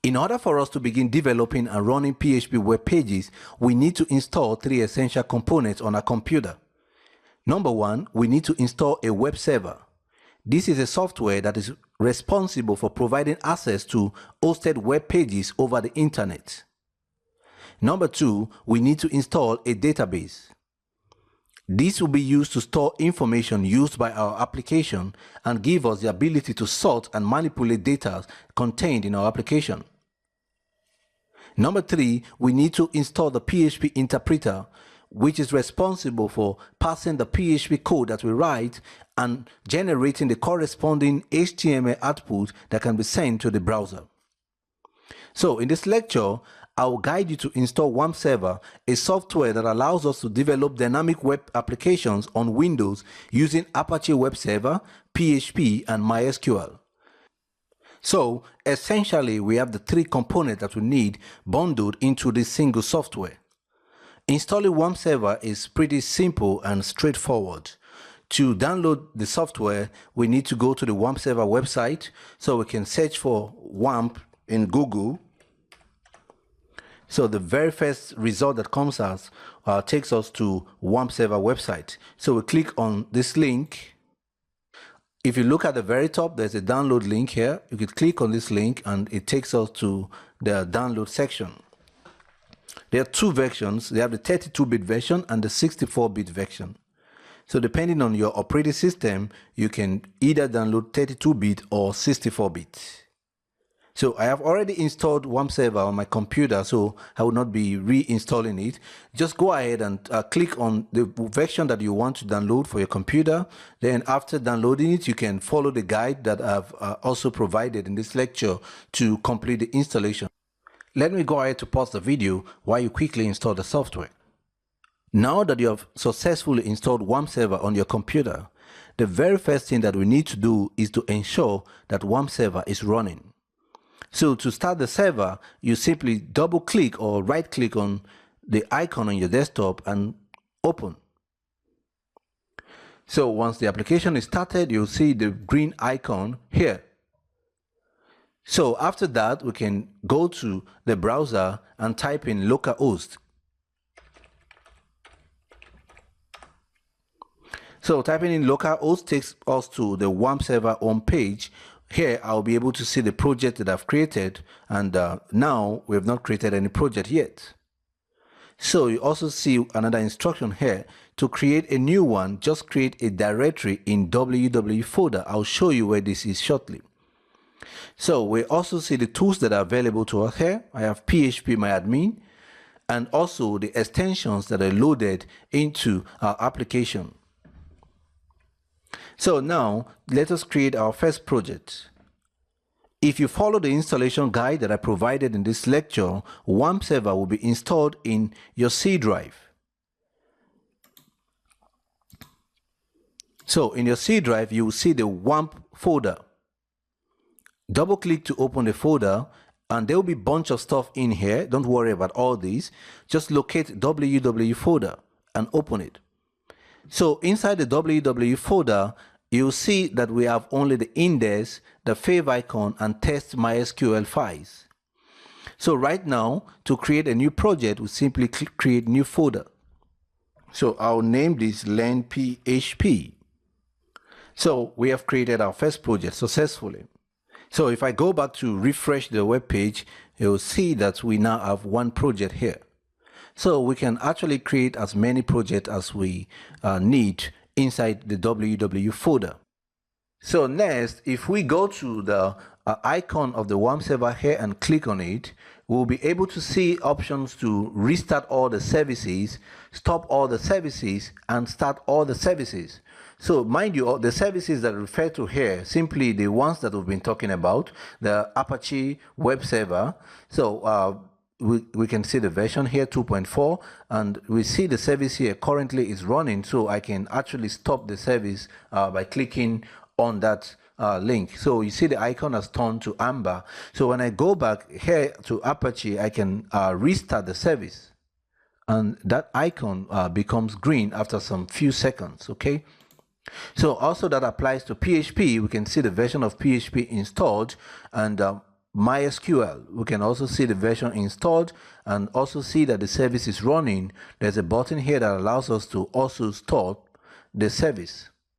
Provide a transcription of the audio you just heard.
In order for us to begin developing and running PHP web pages, we need to install 3 essential components on our computer. Number 1, we need to install a web server. This is a software that is responsible for providing access to hosted web pages over the internet. Number 2, we need to install a database. This will be used to store information used by our application and give us the ability to sort and manipulate data contained in our application. Number 3, we need to install the PHP interpreter, which is responsible for passing the PHP code that we write and generating the corresponding HTML output that can be sent to the browser. So in this lecture, I will guide you to install WampServer, a software that allows us to develop dynamic web applications on Windows using Apache Web Server, PHP, and MySQL. So essentially, we have the 3 components that we need bundled into this single software. Installing WampServer is pretty simple and straightforward. To download the software, we need to go to the WampServer website, so we can search for WAMP in Google. So the very first result that comes out takes us to WampServer website. So we click on this link. If you look at the very top, there's a download link here. You can click on this link and it takes us to the download section. There are 2 versions. They have the 32-bit version and the 64-bit version. So depending on your operating system, you can either download 32-bit or 64-bit. So I have already installed WampServer on my computer, so I will not be reinstalling it. Just go ahead and click on the version that you want to download for your computer. Then after downloading it, you can follow the guide that I've also provided in this lecture to complete the installation. Let me go ahead to pause the video while you quickly install the software. Now that you have successfully installed WampServer on your computer, the very first thing that we need to do is to ensure that WampServer is running. So to start the server, you simply double click or right click on the icon on your desktop and open. So once the application is started, you'll see the green icon here. So after that, we can go to the browser and type in localhost. So typing in localhost takes us to the WampServer home page. Here I'll be able to see the project that I've created, and now we have not created any project yet. So you also see another instruction here. To create a new one, just create a directory in www folder. I'll show you where this is shortly. So we also see the tools that are available to us here. I have phpMyAdmin and also the extensions that are loaded into our application. So now let us create our first project. If you follow the installation guide that I provided in this lecture, WampServer will be installed in your C drive. So in your C drive, you will see the WAMP folder. Double click to open the folder and there will be a bunch of stuff in here. Don't worry about all these. Just locate www folder and open it. So inside the www folder, you'll see that we have only the index, the fav icon, and test MySQL files. So right now, to create a new project, we simply click create new folder. So I'll name this learn PHP. So we have created our first project successfully. So if I go back to refresh the web page, you'll see that we now have one project here. So we can actually create as many projects as we need inside the www folder. So next, if we go to the icon of the WampServer here and click on it, we'll be able to see options to restart all the services, stop all the services, and start all the services. So mind you, the services that I refer to here, simply the ones that we've been talking about, the Apache Web Server. So we can see the version here 2.4, and we see the service here currently is running, so I can actually stop the service by clicking on that link. So you see the icon has turned to amber. So when I go back here to Apache, I can restart the service, and that icon becomes green after some few seconds. Okay, so also that applies to PHP. We can see the version of PHP installed, and MySQL. We can also see the version installed and also see that the service is running. There's a button here that allows us to also stop the service.